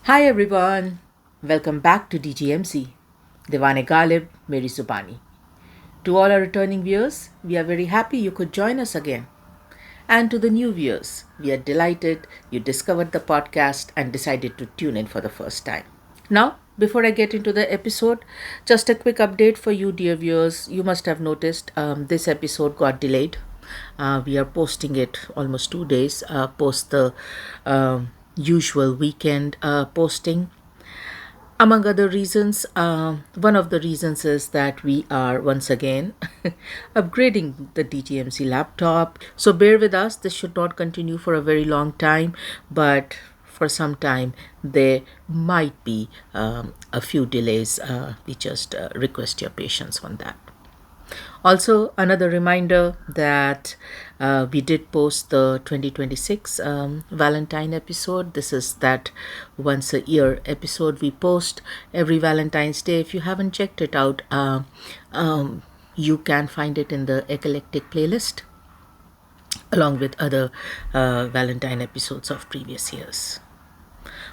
Hi everyone, welcome back to DGMC, Diwan-e-Ghalib, Meri Zubani. To all our returning viewers, we are very happy you could join us again. And to the new viewers, we are delighted you discovered the podcast and decided to tune in for the first time. Now, before I get into the episode, just a quick update for you, dear viewers. You must have noticed this episode got delayed. We are posting it almost 2 days post the usual weekend posting. Among other reasons, one of the reasons is that we are once again upgrading the DTMC laptop. So bear with us, this should not continue for a very long time, but for some time there might be a few delays. We just request your patience on that. Also, another reminder that we did post the 2026 Valentine episode. This is that once a year episode we post every Valentine's Day. If you haven't checked it out, you can find it in the eclectic playlist along with other Valentine episodes of previous years.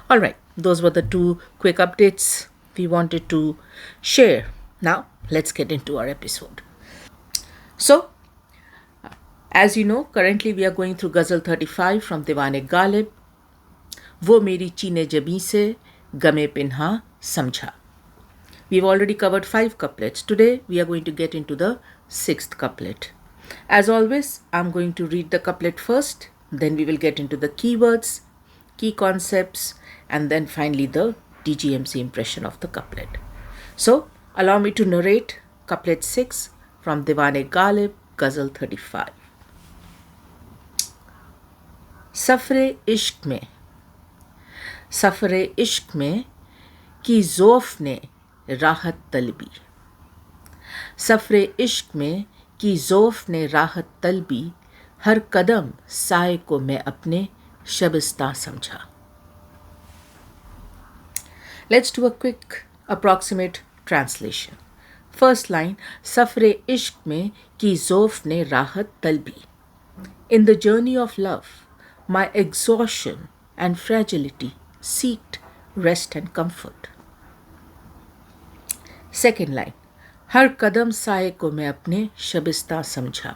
All right, those were the two quick updates we wanted to share. Now, let's get into our episode. So, as you know, currently we are going through Ghazal 35 from Diwan-e-Ghalib, Wo Meri Chiin-e-Jabin se Gham-e-Pinhaan Samjhaa. We've already covered 5 couplets. Today we are going to get into the 6th couplet. As always, I'm going to read the couplet first, then we will get into the keywords, key concepts, and then finally the DGMC impression of the couplet. So, allow me to narrate couplet 6 from Diwan-e-Ghalib, Ghazal 35. सफर-ए-इश्क में की ज़ौफ़ ने राहत तलबी. सफर-ए-इश्क में की ज़ौफ़ ने राहत तलबी, हर कदम साए को मैं अपने शबिस्तां समझा. Let's do a quick approximate translation. First line, Safar-e-Ishq में की ज़ौफ़ ने राहत तलबी. In the journey of love, my exhaustion and fragility seeked rest and comfort. Second line, हर कदम साए को मैं अपने शबिस्तां समझा.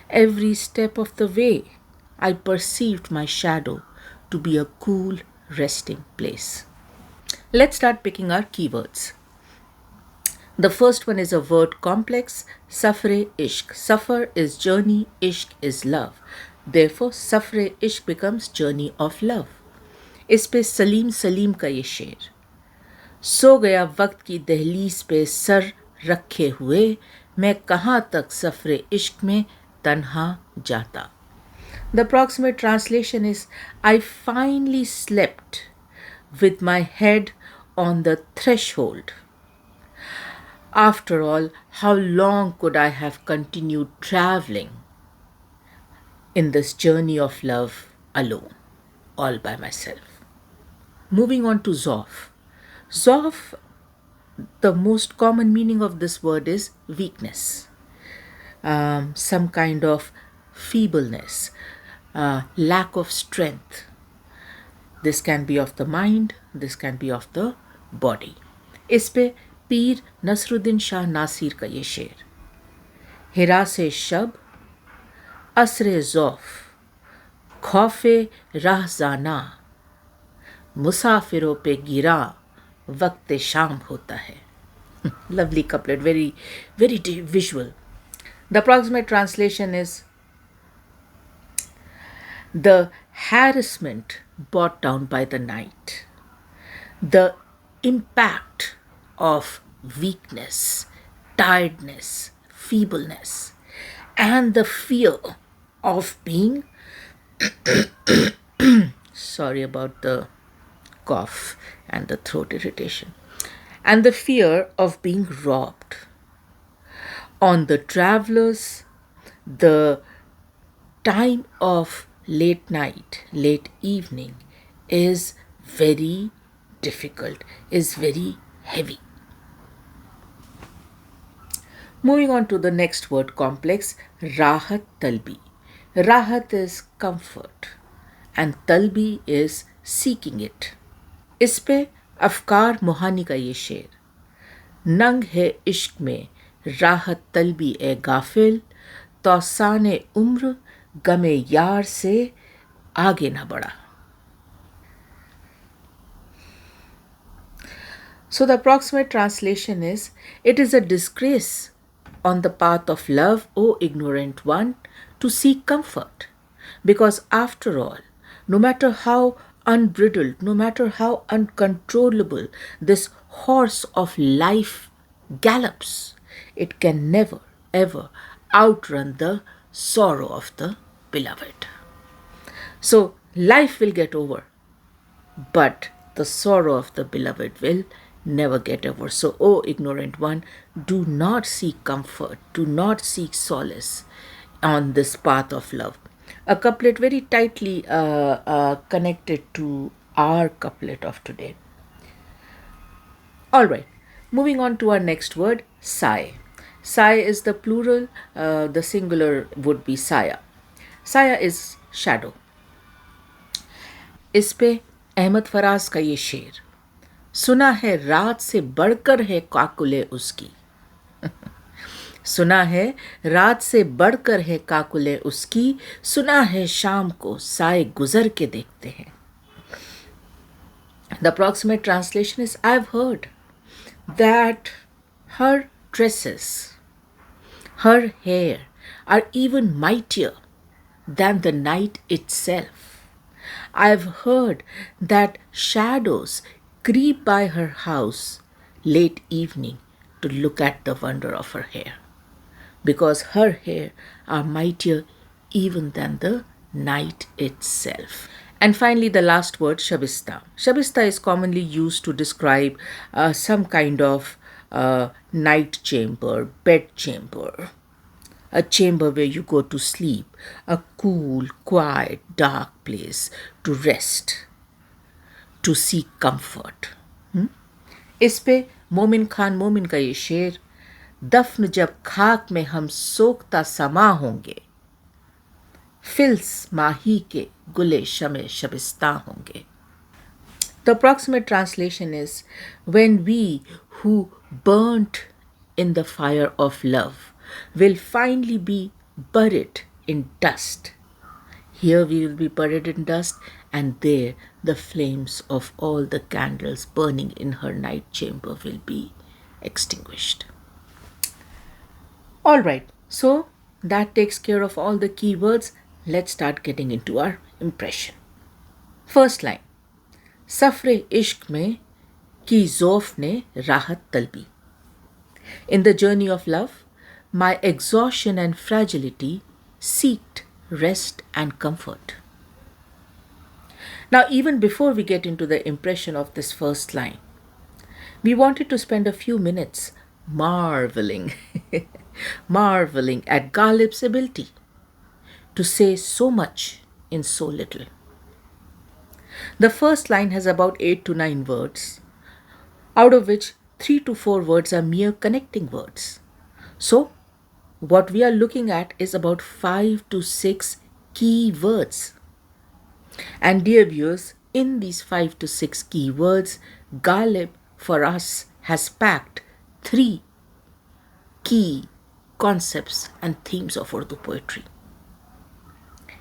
Every step of the way, I perceived my shadow to be a cool resting place. Let's start picking our keywords. The first one is a word complex, Safar-e-Ishq. Safar is journey, Ishq is love. Therefore, Safar-e-Ishq becomes journey of love. इस पे सलीम सलीम का ये शेर. सो गया वक्त की दहलीज पे सर रखे हुए, मैं कहाँ तक सफर-ए-इश्क में तन्हा जाता. The approximate translation is, I finally slept with my head on the threshold. After all, how long could I have continued traveling in this journey of love alone, all by myself? Moving on to Zoaf. Zoaf, the most common meaning of this word is weakness, some kind of feebleness, lack of strength. This can be of the mind, this can be of the body. इस पे पीर नसरुद्दीन शाह नासिर का ये शेर. हिरासे शब, असरे ज़ौफ़, खौफे राहज़ाना, मुसाफिरों पे गिरा वक्त शाम होता है. Lovely couplet, very, very visual. The approximate translation is, the harassment brought down by the night, the impact of weakness, tiredness, feebleness, and the fear of being sorry about the cough and the throat irritation, and the fear of being robbed. On the travelers, the time of late night, late evening is very difficult, is very heavy. Moving on to the next word complex, Raahat-Talabi. Raahat is comfort and Talbi is seeking it. इस पे अफकार मोहानी का ये शेर, नंग है इश्क में राहत तलबी ए गाफिल, तौसाने उम्र गमे यार से आगे ना बढ़ा. So the approximate translation is, it is a disgrace on the path of love, O ignorant one, to seek comfort. Because after all, no matter how unbridled, no matter how uncontrollable this horse of life gallops, it can never, ever outrun the sorrow of the beloved. So life will get over, but the sorrow of the beloved will never get over. So, O ignorant one, do not seek comfort, do not seek solace on this path of love. A couplet very tightly connected to our couplet of today. All right, moving on to our next word, Saae. Saae is the plural, the singular would be Saya. Saya is shadow. इस पे अहमद फराज का ये शेर, सुना है रात से बढ़कर है काकुले उसकी. सुना है रात से बढ़कर है काकुले उसकी, सुना है शाम को साए गुजर के देखते हैं. The approximate translation is, I've heard that her dresses, her hair are even mightier than the night itself. I've heard that shadows creep by her house late evening to look at the wonder of her hair, because her hair are mightier even than the night itself. And finally, the last word, Shabistaan. Shabistaan is commonly used to describe some kind of night chamber, bed chamber, a chamber where you go to sleep, a cool, quiet, dark place to rest, to seek comfort. इस पे मोमिन खान मोमिन का ये शेर, दफन जब खाक में हम सोखता समा होंगे, फिल्स माही के गुले शमे शबिस्तां होंगे. The approximate translation is, when we who burnt in the fire of love will finally be buried in dust. Here we will be buried in dust, and there the flames of all the candles burning in her night chamber will be extinguished. All right, so that takes care of all the keywords. Let's start getting into our impression. First line, Safar-e-Ishq में की Zoaf ने राहत तलबी. In the journey of love, my exhaustion and fragility seeked rest and comfort. Now, even before we get into the impression of this first line, we wanted to spend a few minutes marveling, marveling at Ghalib's ability to say so much in so little. The first line has about 8 to 9 words, out of which 3 to 4 words are mere connecting words. So, what we are looking at is about 5 to 6 key words. And dear viewers, in these 5 to 6 key words, Ghalib for us has packed 3 key concepts and themes of Urdu poetry.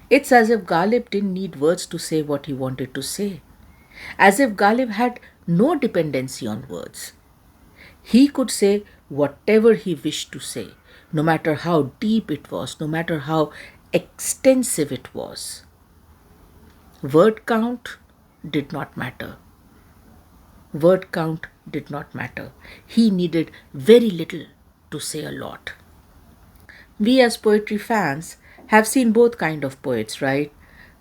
It's as if Ghalib didn't need words to say what he wanted to say. As if Ghalib had no dependency on words. He could say whatever he wished to say, no matter how deep it was, no matter how extensive it was. Word count did not matter. Word count did not matter. He needed very little to say a lot. We as poetry fans have seen both kind of poets, right?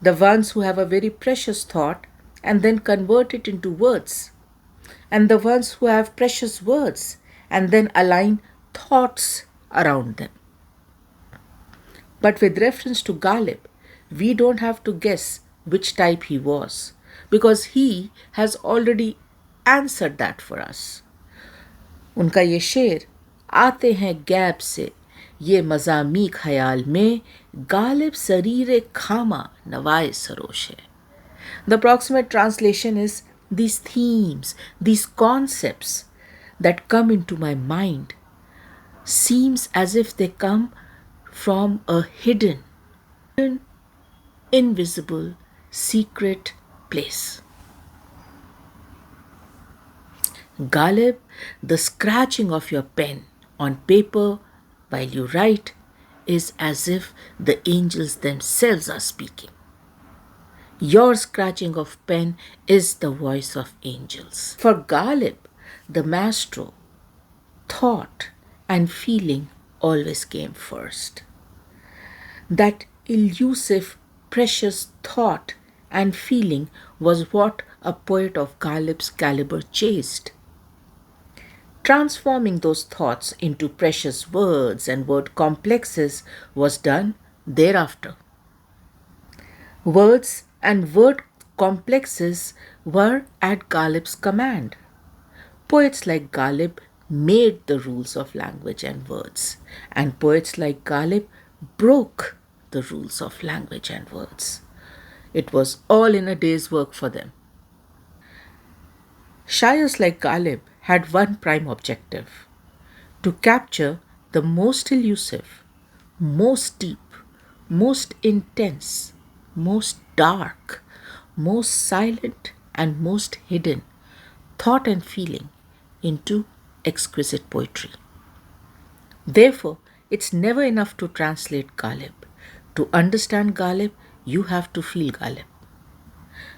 The ones who have a very precious thought and then convert it into words, and the ones who have precious words and then align thoughts around them. But with reference to Ghalib, we don't have to guess which type he was, because he has already answered that for us. उनका ये शेर, आते हैं gap से ये मज़ामी ख्याल में, गालिब सरीरे खामा नवाए सरोश है. The approximate translation is, these themes, these concepts that come into my mind seems as if they come from a hidden, invisible, secret place. Ghalib, the scratching of your pen on paper while you write is as if the angels themselves are speaking. Your scratching of pen is the voice of angels. For Ghalib, the maestro, thought and feeling always came first. That elusive, precious thought and feeling was what a poet of Ghalib's caliber chased. Transforming those thoughts into precious words and word complexes was done thereafter. Words and word complexes were at Ghalib's command. Poets like Ghalib made the rules of language and words, and poets like Ghalib broke the rules of language and words. It was all in a day's work for them. Shairs like Ghalib had one prime objective: to capture the most elusive, most deep, most intense, most dark, most silent, and most hidden thought and feeling into exquisite poetry. Therefore, it's never enough to translate Ghalib. To understand Ghalib, you have to feel Ghalib.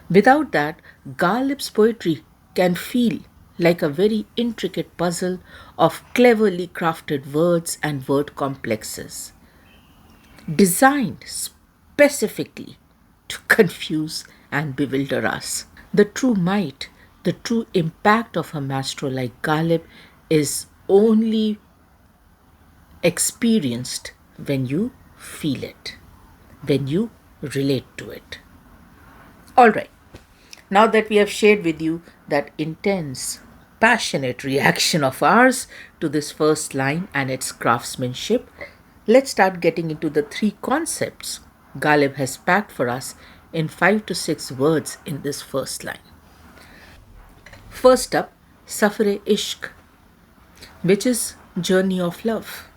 Without that, Ghalib's poetry can feel like a very intricate puzzle of cleverly crafted words and word complexes, designed specifically to confuse and bewilder us. The true might, the true impact of a maestro like Ghalib is only experienced when you feel it, when you relate to it. All right, now that we have shared with you that intense, passionate reaction of ours to this first line and its craftsmanship, let's start getting into the three concepts Ghalib has packed for us in 5 to 6 words in this first line. First up, Safar-e-Ishq, which is journey of love.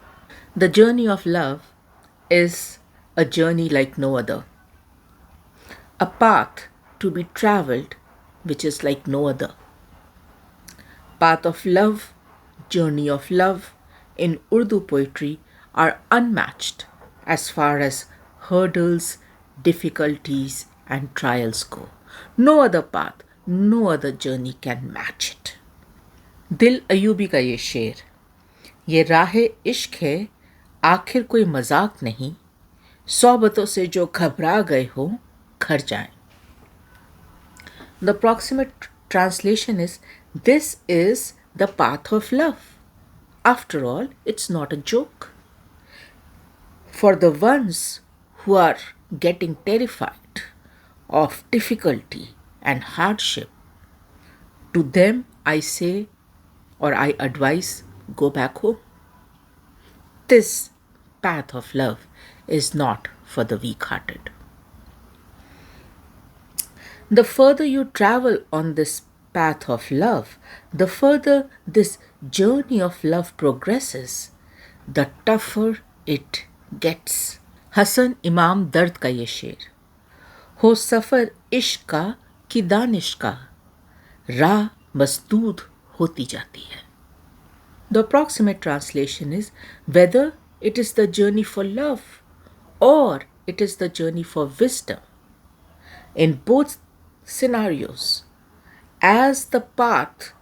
The journey of love is a journey like no other, a path to be traveled which is like no other. Path of love, journey of love in Urdu poetry are unmatched as far as hurdles, difficulties and trials go. No other path, no other journey can match it. दिल अयूबी का ये शेर, ये राहे इश्क है, आखिर कोई मजाक नहीं, सोबतों से जो घबरा गए हो घर जाएं. The approximate translation is, this is the path of love. After all, it's not a joke. For the ones who are getting terrified of difficulty and hardship, to them I say, or I advise, go back home. This path of love is not for the weak-hearted. The further you travel on this path of love, the further this journey of love progresses, the tougher it gets. Hasan इमाम दर्द का ये शेर, हो सफ़र इश्क का कि दानिश का, राह मसदूद होती जाती है. The approximate translation is, whether it is the journey for love or it is the journey for wisdom, in both scenarios, as the path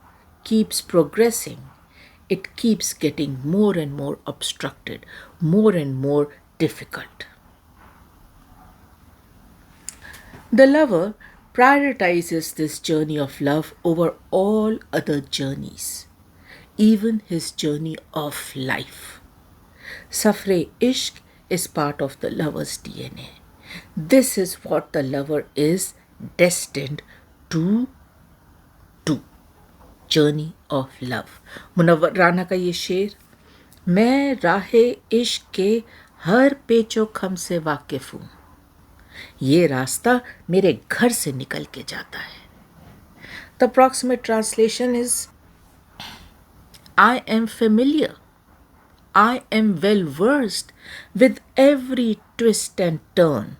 keeps progressing, it keeps getting more and more obstructed, more and more difficult. The lover prioritizes this journey of love over all other journeys, even his journey of life. Safar-e-Ishq is part of the lover's DNA. This is what the lover is destined to do. Journey of love. Munawwar Rana का ये शेर, मैं राहे इश्क के हर पेचो खम से वाकिफ हूँ, ये रास्ता मेरे घर से निकल के जाता है. The approximate translation is I am familiar, I am well versed with every twist and turn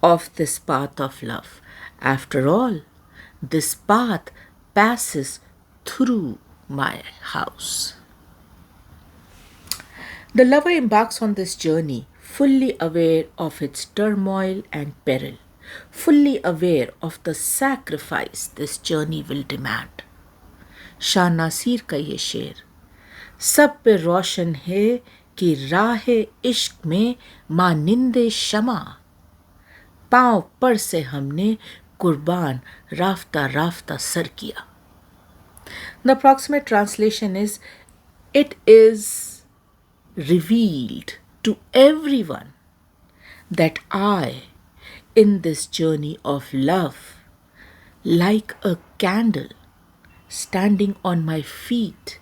of this path of love. After all, this path passes through my house. The lover embarks on this journey fully aware of its turmoil and peril, fully aware of the sacrifice this journey will demand. Shah Nasir का ये शेर सब पे रोशन है कि राह इश्क में मानिंदे शमा पांव पर से हमने कुर्बान राफ्ता राफ्ता सर किया. The approximate translation is it is revealed to everyone that I, in this journey of love, like a candle standing on my feet,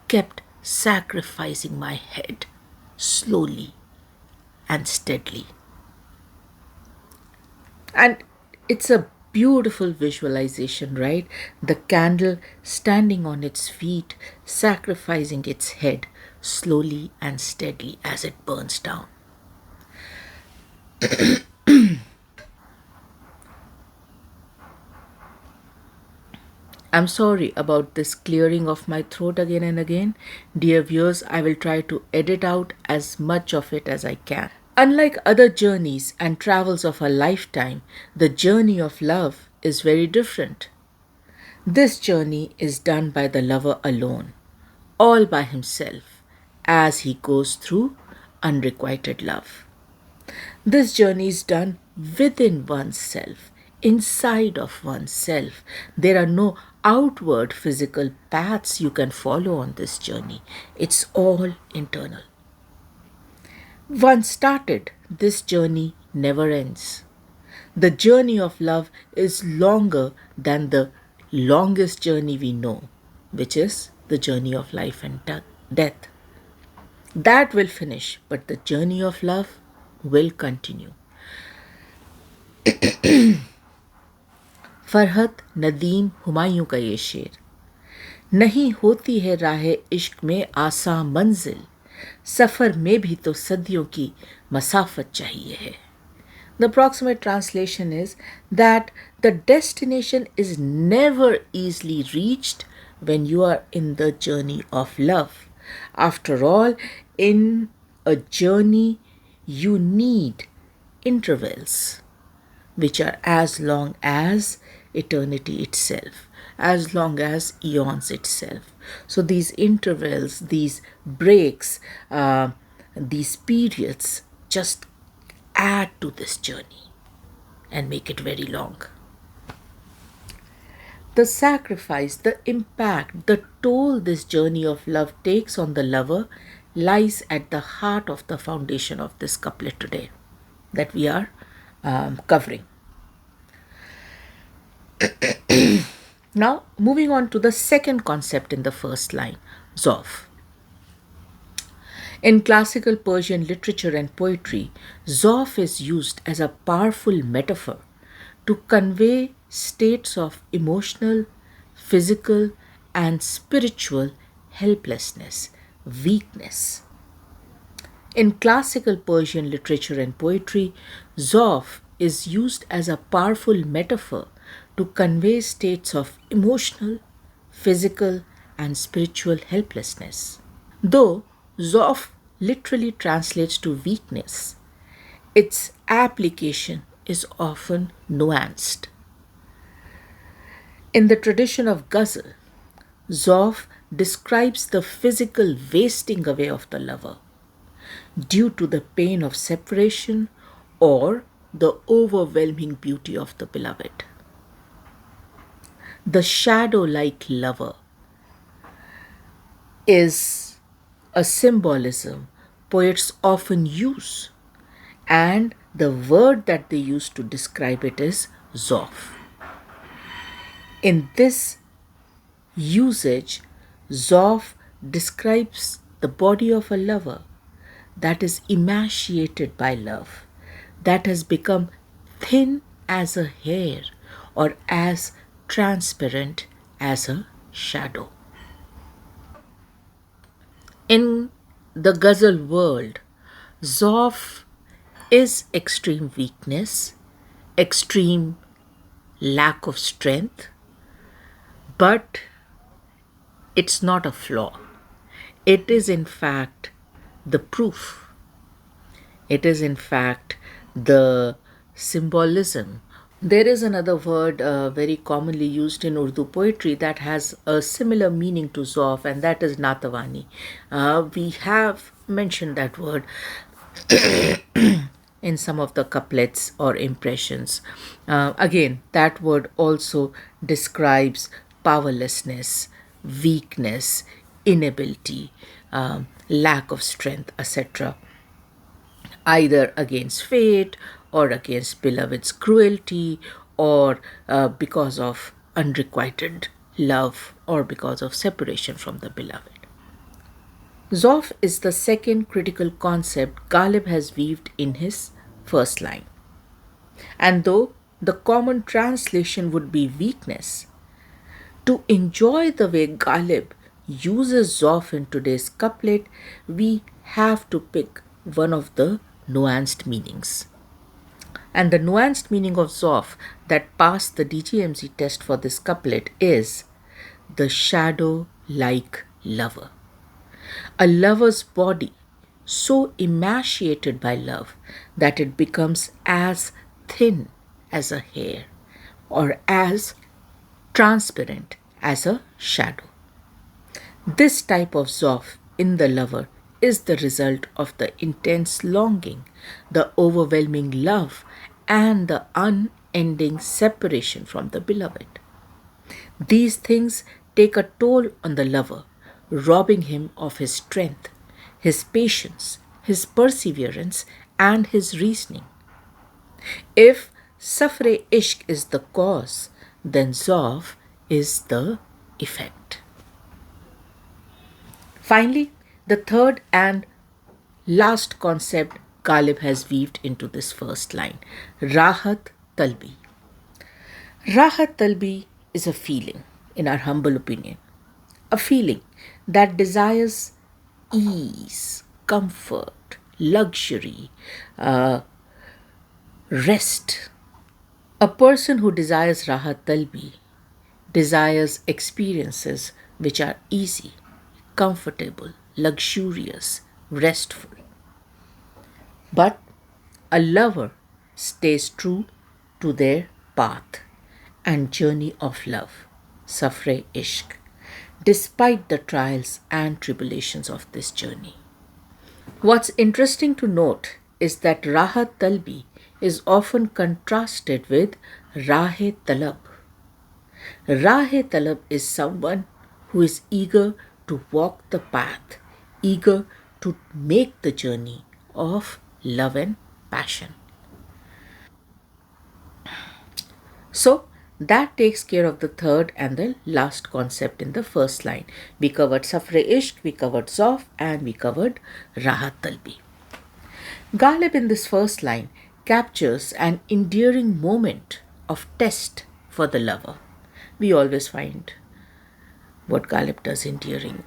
kept sacrificing my head slowly and steadily. And it's a beautiful visualization, right? The candle standing on its feet, sacrificing its head slowly and steadily as it burns down. I'm sorry about this clearing of my throat again and again. Dear viewers, I will try to edit out as much of it as I can. Unlike other journeys and travels of a lifetime, the journey of love is very different. This journey is done by the lover alone, all by himself, as he goes through unrequited love. This journey is done within oneself, inside of oneself. There are no outward physical paths you can follow on this journey. It's all internal. Once started, this journey never ends. The journey of love is longer than the longest journey we know, which is the journey of life and death. That will finish, but the journey of love will continue. Farhat Nadeem Humayun का ये शेर नहीं होती है राह इश्क में आसान मंजिल सफ़र में भी तो सदियों की मसाफत चाहिए है. The approximate translation is that the destination is never easily reached when you are in the journey of love. After all, in a journey you need intervals which are as long as eternity itself, as long as eons itself. So these intervals, these breaks, these periods just add to this journey and make it very long. The sacrifice, the impact, the toll this journey of love takes on the lover lies at the heart of the foundation of this couplet today that we are covering. Now, moving on to the second concept in the first line, Zoaf. In classical Persian literature and poetry, Zoaf is used as a powerful metaphor to convey states of emotional, physical, and spiritual helplessness, weakness. In classical Persian literature and poetry, Zoaf is used as a powerful metaphor to convey states of emotional, physical, and spiritual helplessness. Though Zoaf literally translates to weakness, its application is often nuanced. In the tradition of Ghazal, Zoaf describes the physical wasting away of the lover due to the pain of separation or the overwhelming beauty of the beloved. The shadow-like lover is a symbolism poets often use, and the word that they use to describe it is Zoaf. In this usage, Zoaf describes the body of a lover that is emaciated by love, that has become thin as a hair or as transparent as a shadow. In the Ghazal world, Zoaf is extreme weakness, extreme lack of strength, but it's not a flaw. It is in fact the proof. It is in fact the symbolism. There is another word very commonly used in Urdu poetry that has a similar meaning to Zoaf, and that is Natawani. We have mentioned that word in some of the couplets or impressions. Again, that word also describes powerlessness, weakness, inability, lack of strength, etc., either against fate or against beloved's cruelty or because of unrequited love or because of separation from the beloved. Zoaf is the second critical concept Ghalib has weaved in his first line. And though the common translation would be weakness, to enjoy the way Ghalib uses Zoaf in today's couplet, we have to pick one of the nuanced meanings. And the nuanced meaning of Zoaf that passed the DGMC test for this couplet is the shadow-like lover. A lover's body so emaciated by love that it becomes as thin as a hair or as transparent as a shadow. This type of Zoaf in the lover is the result of the intense longing, the overwhelming love, and the unending separation from the beloved. These things take a toll on the lover, robbing him of his strength, his patience, his perseverance, and his reasoning. If Safar-e-Ishq is the cause, then Zoaf is the effect. Finally, the third and last concept Ghalib has weaved into this first line, Raahat-Talabi. Raahat-Talabi is a feeling, in our humble opinion, a feeling that desires ease, comfort, luxury, rest. A person who desires Raahat-Talabi desires experiences which are easy, comfortable, luxurious, restful. But a lover stays true to their path and journey of love, Safar-e-Ishq, despite the trials and tribulations of this journey. What's interesting to note is that Raahat-Talabi is often contrasted with Raahe-Talab. Raahe-Talab is someone who is eager to walk the path, eager to make the journey of love and passion. So, that takes care of the third and the last concept in the first line. We covered Safar-e-Ishq, we covered Zoaf, and we covered Raahat-Talabi. Ghalib in this first line captures an endearing moment of test for the lover. We always find what Ghalib does endearing.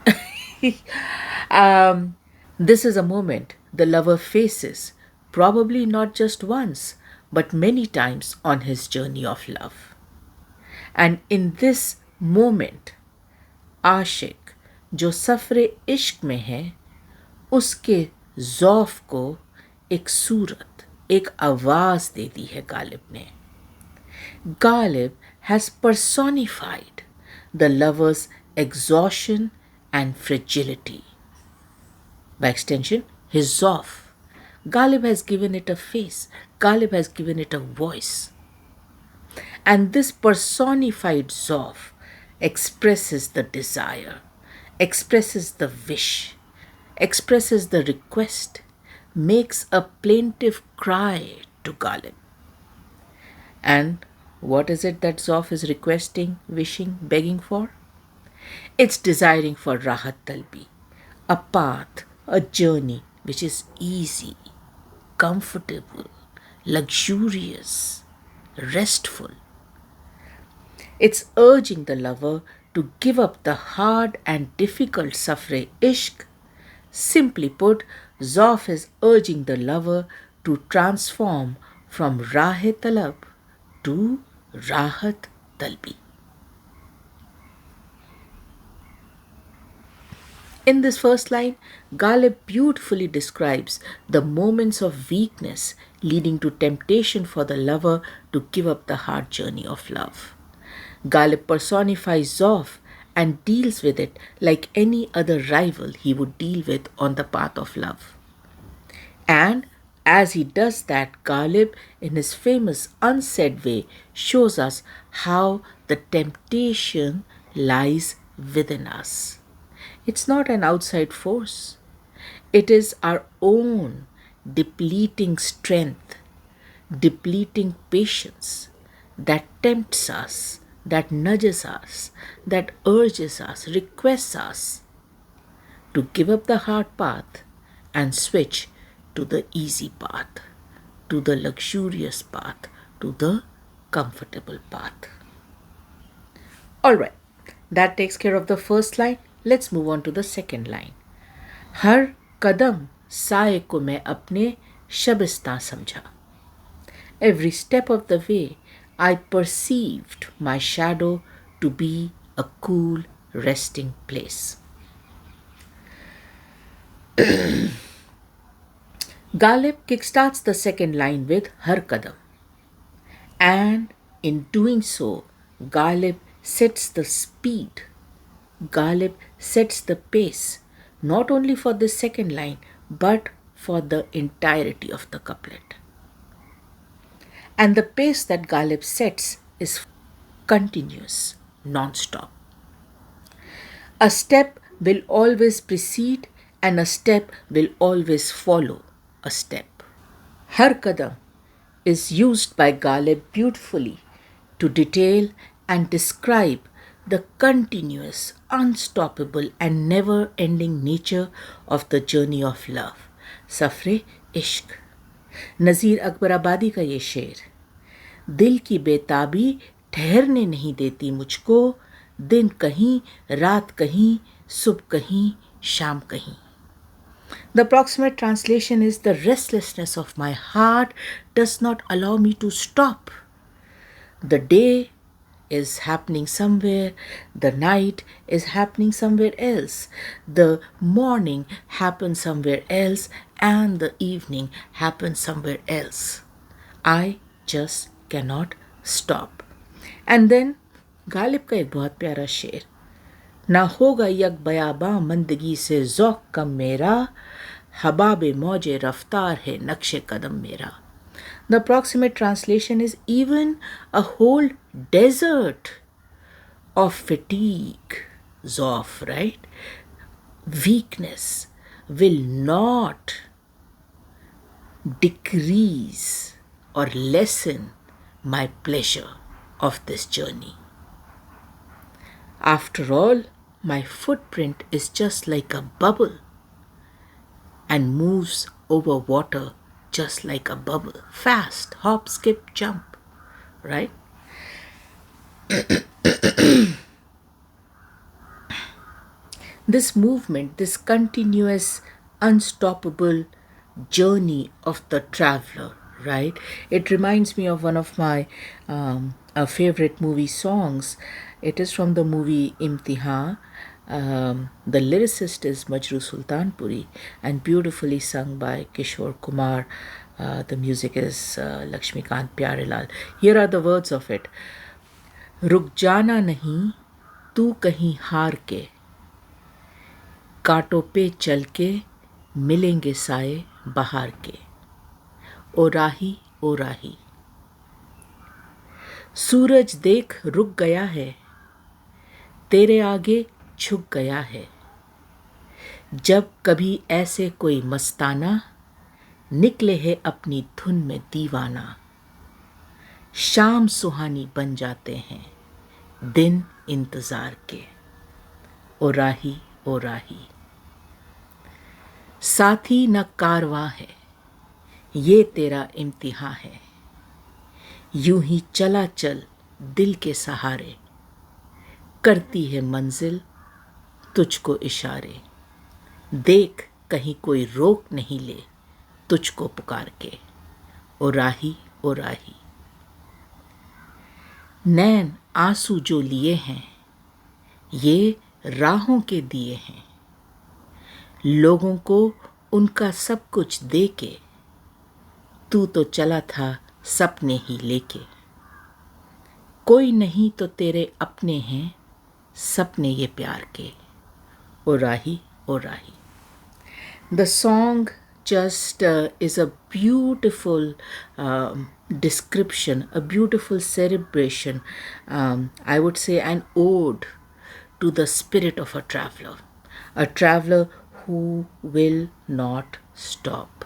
This is a moment the lover faces, probably not just once, but many times on his journey of love. And in this moment, आशिक जो सफर-ए-इश्क में है, उसके ज़ौफ़ को एक सूरत, एक आवाज़ दे दी है गालिब ने. Ghalib has personified the lover's exhaustion and fragility. By extension, his Zoaf. Ghalib has given it a face. Ghalib has given it a voice. And this personified Zoaf expresses the desire, expresses the wish, expresses the request, makes a plaintive cry to Ghalib. And what is it that Zoaf is requesting, wishing, begging for? It's desiring for Raahat-Talabi, a path, a journey which is easy, comfortable, luxurious, restful. It's urging the lover to give up the hard and difficult Safar-e-Ishq. Simply put, Zoaf is urging the lover to transform from Raahat-Talab to Raahat-Talabi. In this first line, Ghalib beautifully describes the moments of weakness leading to temptation for the lover to give up the hard journey of love. Ghalib personifies Zoaf and deals with it like any other rival he would deal with on the path of love. And as he does that, Ghalib, in his famous unsaid way, shows us how the temptation lies within us. It's not an outside force. It is our own depleting strength, depleting patience that tempts us, that nudges us, that urges us, requests us to give up the hard path and switch to the easy path, to the luxurious path, to the comfortable path. Alright, that takes care of the first line. Let's move on to the second line. हर कदम साए को मैं अपने शबिस्तां समझा. Every step of the way, I perceived my shadow to be a cool resting place. Ghalib kickstarts the second line with Har Kadam. And in doing so, Ghalib sets the speed. Ghalib sets the pace, not only for the second line, but for the entirety of the couplet. And the pace that Ghalib sets is continuous, non-stop. A step will always precede and a step will always follow a step. Har Kadam is used by Ghalib beautifully to detail and describe the continuous, unstoppable and never-ending nature of the journey of love. Safar-e-Ishq. नज़ीर अकबर आबादी का ये शेर. दिल की बेताबी ठहरने नहीं देती मुझको, दिन कहीं, रात कहीं, सुबह कहीं, शाम कहीं. The approximate translation is, the restlessness of my heart does not allow me to stop. The day is happening somewhere, the night is happening somewhere else, the morning happens somewhere else, and the evening happens somewhere else. I just cannot stop. And then Ghalib का एक बहुत प्यारा शेर. ना होगा यक बयाबां मंदगी से ज़ौक़ कम मेरा, हबाब मौजे रफ्तार है नक्शे कदम मेरा. The approximate translation is, even a whole desert of fatigue, Zoaf, right? Weakness will not decrease or lessen my pleasure of this journey. After all, my footprint is just like a bubble and moves over water just like a bubble. Fast, hop, skip, jump, right? This movement, this continuous, unstoppable journey of the traveler, right? It reminds me of one of my favorite movie songs. It is from the movie Imtihaan. The lyricist is Majru Sultanpuri and beautifully sung by Kishore Kumar. The music is Lakshmikant Pyarelal. Here are the words of it. रुक जाना नहीं तू कहीं हार के, कांटों पे चल के मिलेंगे साए बहार के. ओ राही सूरज देख रुक गया है, तेरे आगे झुक गया है. जब कभी ऐसे कोई मस्ताना निकले है अपनी धुन में दीवाना, शाम सुहानी बन जाते हैं दिन इंतजार के. ओ राही साथी न कारवां है, ये तेरा इम्तिहान है. यूं ही चला चल दिल के सहारे, करती है मंजिल तुझको इशारे, देख कहीं कोई रोक नहीं ले तुझको पुकार के, ओ राही ओ राही। नैन आंसू जो लिए हैं ये राहों के दिए हैं, लोगों को उनका सब कुछ दे के, तू तो चला था सपने ही लेके, कोई नहीं तो तेरे अपने हैं सपने ये प्यार के, ओ राही ओ राही। The song just is a beautiful description, a beautiful celebration, I would say an ode to the spirit of a traveler who will not stop,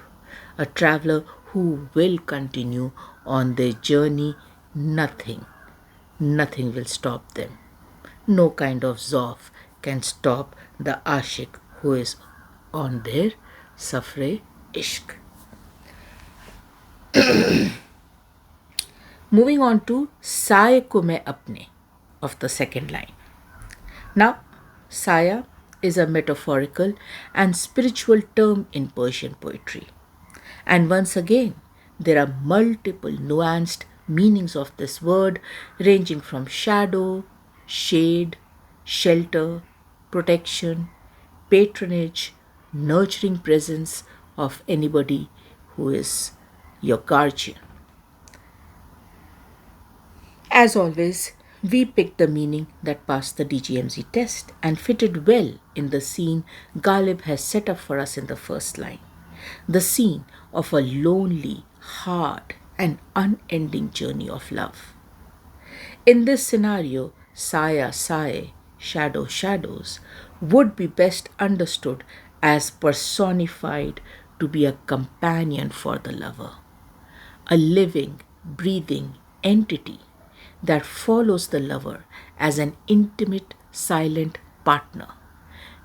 a traveler who will continue on their journey. Nothing will stop them. No kind of Zoaf can stop the Ashiq who is on their Safar-e-Ishq. Moving on to Saae ko main apne of the second line. Now, Saya is a metaphorical and spiritual term in Persian poetry. And once again, there are multiple nuanced meanings of this word, ranging from shadow, shade, shelter, protection, patronage, nurturing presence of anybody who is your guardian. As always, we picked the meaning that passed the DGMZ test and fitted well in the scene Ghalib has set up for us in the first line. The scene of a lonely, hard, and unending journey of love. In this scenario, Saya, Saae, shadow, shadows, would be best understood as personified to be a companion for the lover, a living, breathing entity that follows the lover as an intimate, silent partner,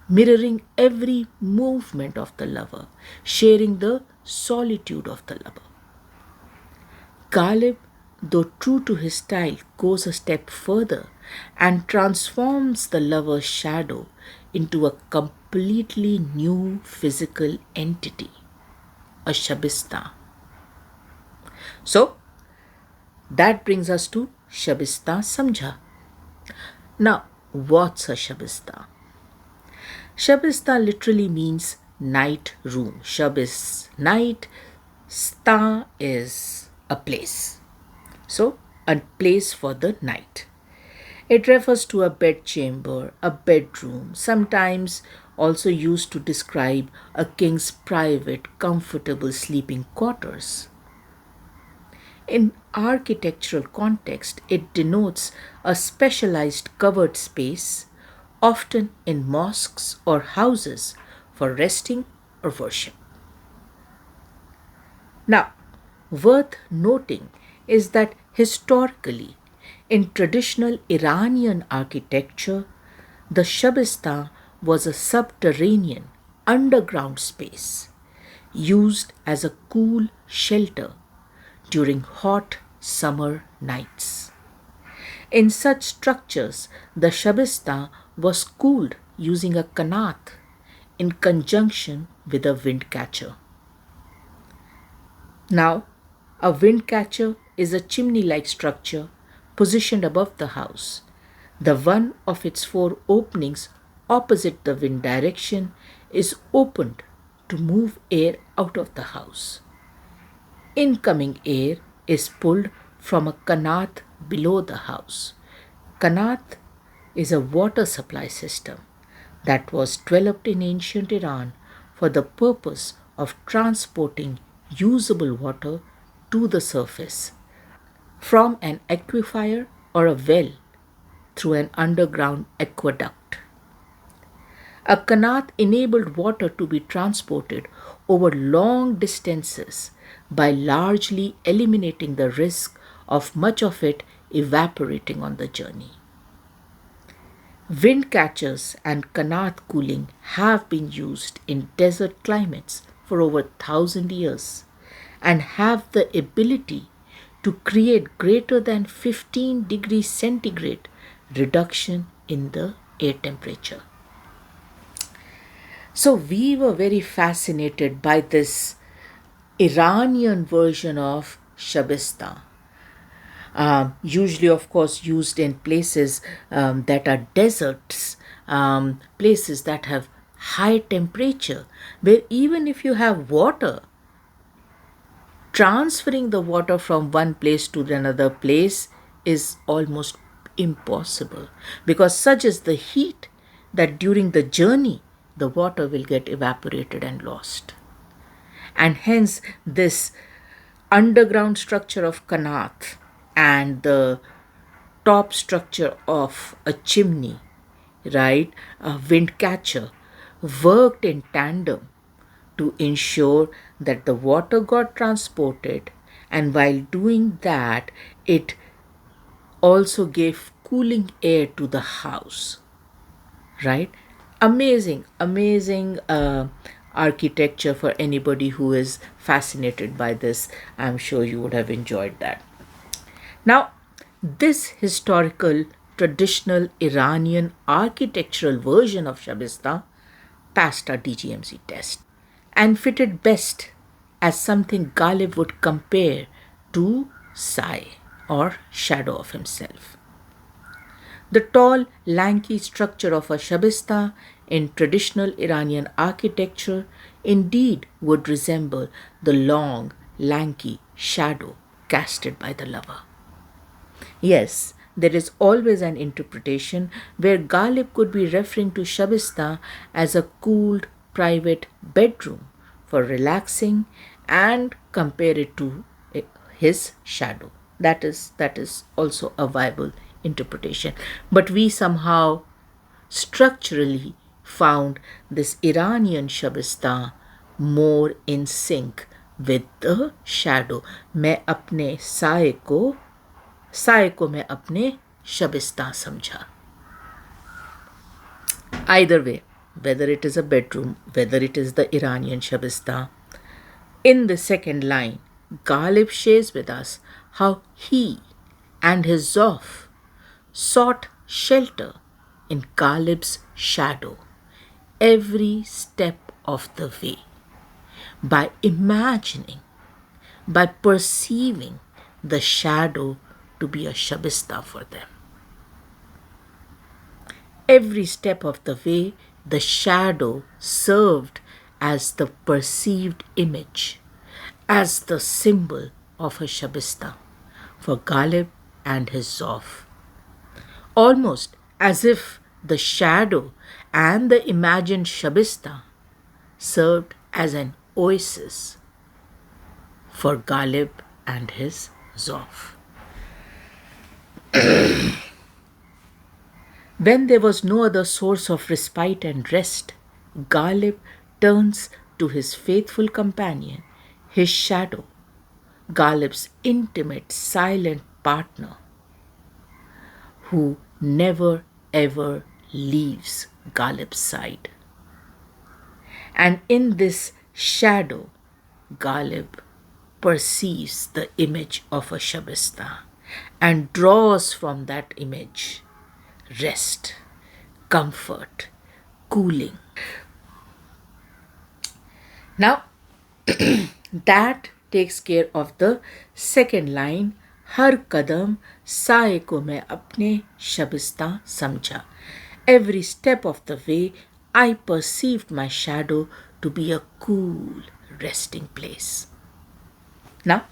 mirroring every movement of the lover, sharing the solitude of the lover. Ghalib, though true to his style, goes a step further and transforms the lover's shadow into a completely new physical entity, a Shabistaan. So, that brings us to Shabistaan Samjhaa. Now, what's a Shabistaan? Shabistaan literally means night room. Shab is night, Staan is a place. So, a place for the night. It refers to a bedchamber, a bedroom, sometimes also used to describe a king's private, comfortable sleeping quarters. In architectural context, it denotes a specialized covered space, often in mosques or houses for resting or worship. Now, worth noting is that historically, in traditional Iranian architecture, the Shabistaan was a subterranean, underground space used as a cool shelter during hot summer nights. In such structures, the Shabistaan was cooled using a qanat in conjunction with a wind catcher. Now, a wind catcher is a chimney-like structure positioned above the house. The one of its four openings opposite the wind direction is opened to move air out of the house. Incoming air is pulled from a qanat below the house. Qanat is a water supply system that was developed in ancient Iran for the purpose of transporting usable water to the surface from an aquifer or a well through an underground aqueduct. A qanat enabled water to be transported over long distances by largely eliminating the risk of much of it evaporating on the journey. Wind catchers and qanat cooling have been used in desert climates for over 1,000 years and have the ability to create greater than 15 degrees centigrade reduction in the air temperature. So we were very fascinated by this Iranian version of Shabistaan. Usually, of course, used in places that are deserts, places that have high temperature, where even if you have water, transferring the water from one place to another place is almost impossible, because such is the heat that during the journey the water will get evaporated and lost. And hence this underground structure of Qanat and the top structure of a chimney, right, a wind catcher, worked in tandem to ensure that the water got transported, and while doing that, it also gave cooling air to the house, right? Amazing architecture. For anybody who is fascinated by this, I'm sure you would have enjoyed that. Now, this historical traditional Iranian architectural version of Shabistaan passed our DGMC test and fitted best as something Ghalib would compare to Saae, or shadow of himself. The tall, lanky structure of a Shabistaan in traditional Iranian architecture indeed would resemble the long, lanky shadow casted by the lover. Yes, there is always an interpretation where Ghalib could be referring to Shabistaan as a cooled private bedroom for relaxing and compare it to his shadow. That is also a viable interpretation. But we somehow structurally found this Iranian Shabistaan more in sync with the shadow. मैं अपने साए को मैं अपने शबिस्तान समझा. Either way, whether it is a bedroom, whether it is the Iranian Shabistaan, in the second line, Ghalib shares with us how he and his Zoaf sought shelter in Ghalib's shadow every step of the way, by imagining, by perceiving the shadow to be a Shabistaan for them. Every step of the way, the shadow served as the perceived image, as the symbol of a Shabistaan for Ghalib and his Zoaf. Almost as if the shadow and the imagined Shabistaan served as an oasis for Ghalib and his Zoaf. When there was no other source of respite and rest, Ghalib turns to his faithful companion, his shadow, Ghalib's intimate, silent partner, who never ever leaves Ghalib's side. And in this shadow, Ghalib perceives the image of a Shabistaan and draws from that image rest, comfort, cooling. Now, that takes care of the second line, हर कदम साए को मैं अपने शबिस्तान समझा. Every step of the way, I perceived my shadow to be a cool resting place. Now,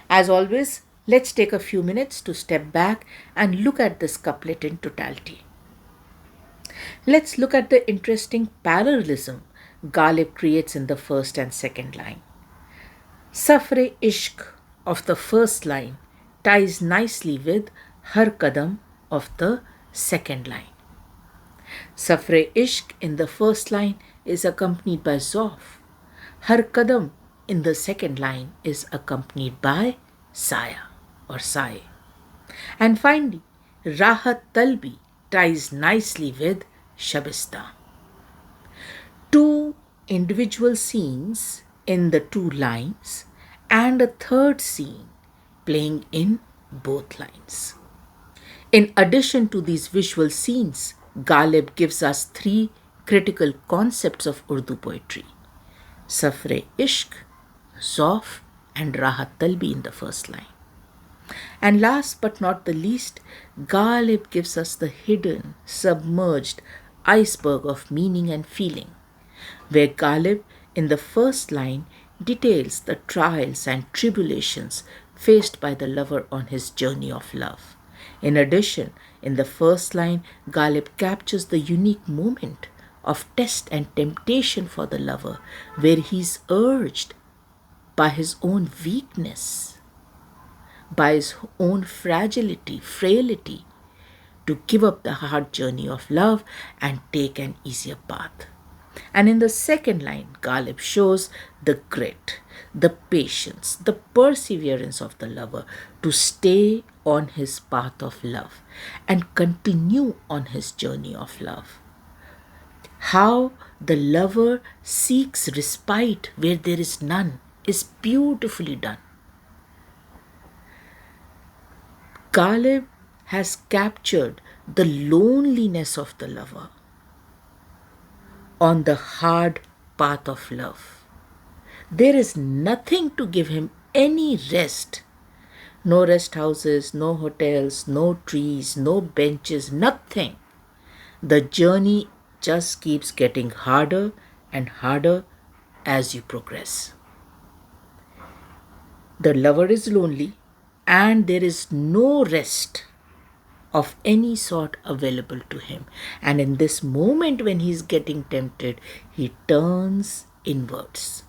as always, let's take a few minutes to step back and look at this couplet in totality. Let's look at the interesting parallelism Ghalib creates in the first and second line. Safar-e-Ishq of the first line ties nicely with Har Kadam of the second line. Safar-e-Ishq in the first line is accompanied by Zoaf. Har Kadam in the second line is accompanied by Saae or Saae. And finally, Raahat-Talabi ties nicely with Shabistaan. Two individual scenes in the two lines and a third scene playing in both lines. In addition to these visual scenes, Ghalib gives us three critical concepts of Urdu poetry: Safar-e-Ishq, Zoaf, and Raahat-Talabi in the first line. And last but not the least, Ghalib gives us the hidden, submerged iceberg of meaning and feeling, where Ghalib in the first line details the trials and tribulations faced by the lover on his journey of love. In addition, in the first line, Ghalib captures the unique moment of test and temptation for the lover, where he is urged by his own weakness, by his own fragility, frailty, to give up the hard journey of love and take an easier path. And in the second line, Ghalib shows the grit, the patience, the perseverance of the lover to stay on his path of love and continue on his journey of love. How the lover seeks respite where there is none is beautifully done. Ghalib has captured the loneliness of the lover on the hard path of love. There is nothing to give him any rest. No rest houses, no hotels, no trees, no benches, nothing. The journey just keeps getting harder and harder as you progress. The lover is lonely and there is no rest of any sort available to him. And in this moment when he is getting tempted, he turns inwards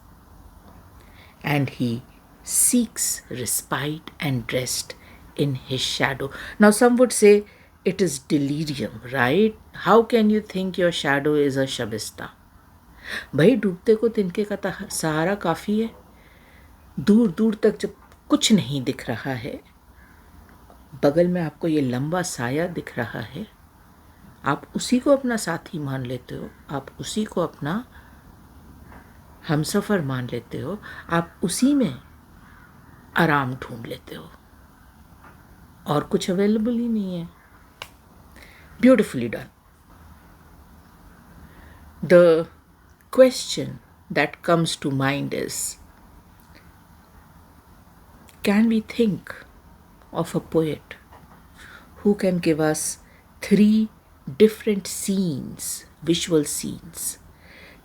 and he seeks respite and rest in his shadow. Now some would say it is delirium, right? How can you think your shadow is a Shabistaan? भाई डूबते को तिनके का सहारा काफ़ी है. दूर दूर तक जब कुछ नहीं दिख रहा है, बगल में आपको ये लंबा साया दिख रहा है, आप उसी को अपना साथी मान लेते हो, आप उसी को अपना हमसफ़र मान लेते हो, आप उसी में आराम ढूंढ लेते हो और कुछ अवेलेबल ही नहीं है. Beautifully done. The question that comes to mind is, can we think of a poet who can give us three different scenes, visual scenes,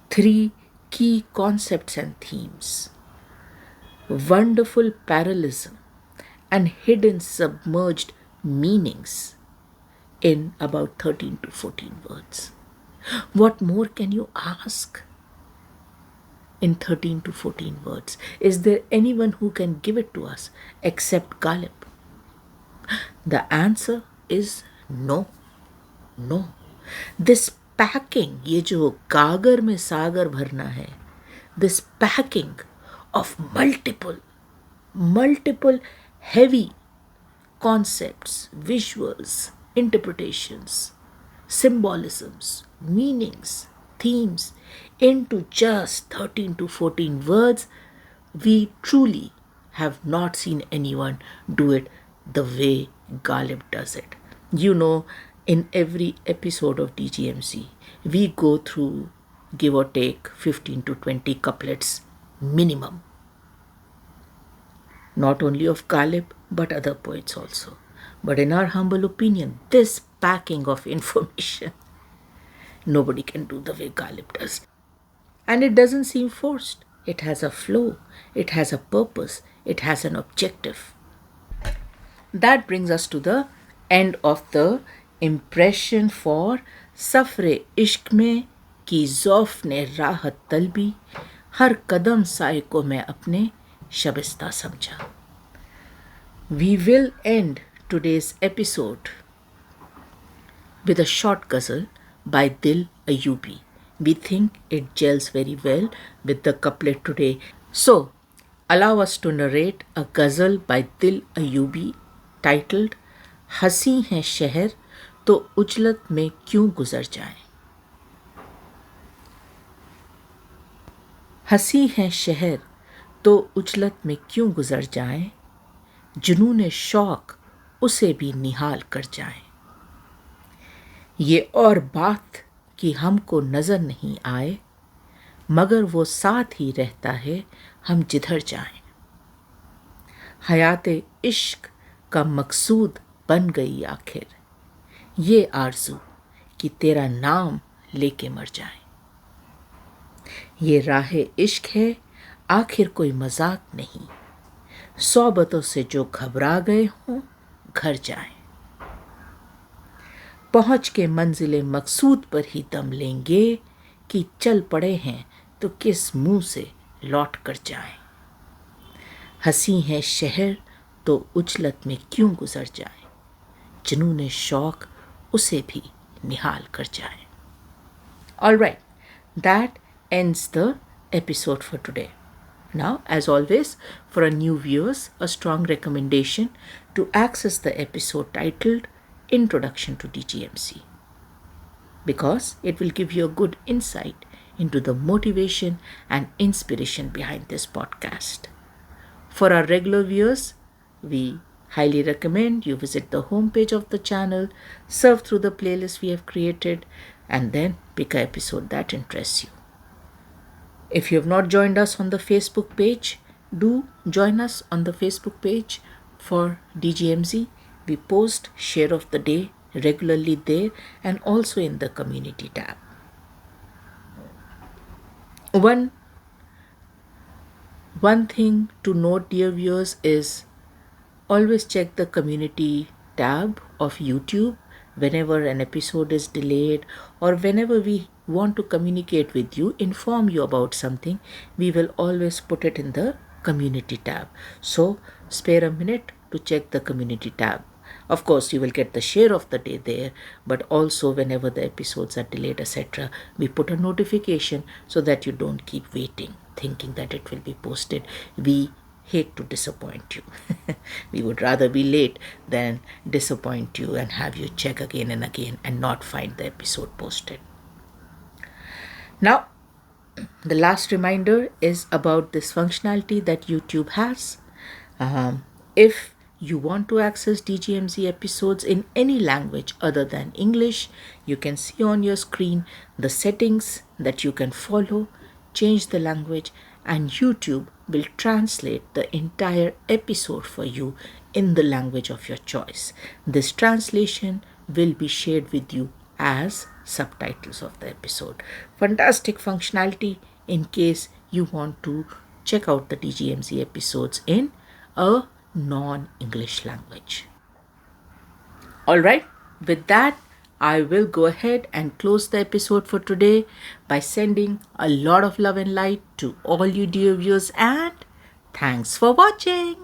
three key concepts and themes, wonderful parallelism and hidden submerged meanings in about 13 to 14 words? What more can you ask in 13 to 14 words? Is there anyone who can give it to us except Ghalib? The answer is no. No. This packing, ये जो गागर में सागर भरना है, this packing of multiple heavy concepts, visuals, interpretations, symbolisms, meanings, themes into just 13 to 14 words, we truly have not seen anyone do it the way Ghalib does it. You know, in every episode of DGMC, we go through, give or take, 15 to 20 couplets minimum. Not only of Ghalib, but other poets also. But in our humble opinion, this packing of information, nobody can do the way Ghalib does. And it doesn't seem forced. It has a flow, it has a purpose, it has an objective. That brings us to the end of the impression for सफ़र-ए-इश्क में कि ज़ौफ़ ने राहत तलबी, हर कदम साए को मैं अपने शबिस्ता समझा. We will end today's episode with a short ghazal by Dil Ayubi. We think it gels very well with the couplet today. So, allow us to narrate a ghazal by Dil Ayubi titled हंसी है शहर तो उजलत में क्यों गुजर जाए. हंसी है शहर तो उजलत में क्यों गुजर जाए, जुनून शौक उसे भी निहाल कर जाए. ये और बात कि हमको नज़र नहीं आए, मगर वो साथ ही रहता है हम जिधर जाएं। हयात इश्क का मकसूद बन गई आखिर, ये आरज़ू कि तेरा नाम लेके मर जाएं। ये राह इश्क है आखिर कोई मजाक नहीं, सोबतों से जो घबरा गए हों घर जाएं। पहुँच के मंजिल मकसूद पर ही दम लेंगे कि चल पड़े हैं तो किस मुंह से लौट कर जाएं। हंसी है शहर तो उजलत में क्यों गुजर जाए, जुनून शौक उसे भी निहाल कर जाए। All right, that ends the episode for today. Now, as always, for our new viewers, a strong recommendation to access the episode titled Introduction to DGMC, because it will give you a good insight into the motivation and inspiration behind this podcast. For our regular viewers, we highly recommend you visit the homepage of the channel, surf through the playlist we have created, and then pick an episode that interests you. If you have not joined us on the Facebook page, do join us on the Facebook page for DGMZ. We post share of the day regularly there and also in the community tab. One thing to note, dear viewers, is always check the community tab of YouTube whenever an episode is delayed, or whenever we want to communicate with you, inform you about something, we will always put it in the community tab. So spare a minute to check the community tab. Of course, you will get the share of the day there, but also whenever the episodes are delayed, etc., we put a notification so that you don't keep waiting, thinking that it will be posted. We hate to disappoint you. We would rather be late than disappoint you and have you check again and again and not find the episode posted. Now, the last reminder is about this functionality that YouTube has. If you want to access DGMZ episodes in any language other than English, you can see on your screen the settings that you can follow, change the language, and YouTube will translate the entire episode for you in the language of your choice. This translation will be shared with you as subtitles of the episode. Fantastic functionality in case you want to check out the DGMZ episodes in a non-English language. All right, with that, I will go ahead and close the episode for today by sending a lot of love and light to all you dear viewers, and thanks for watching.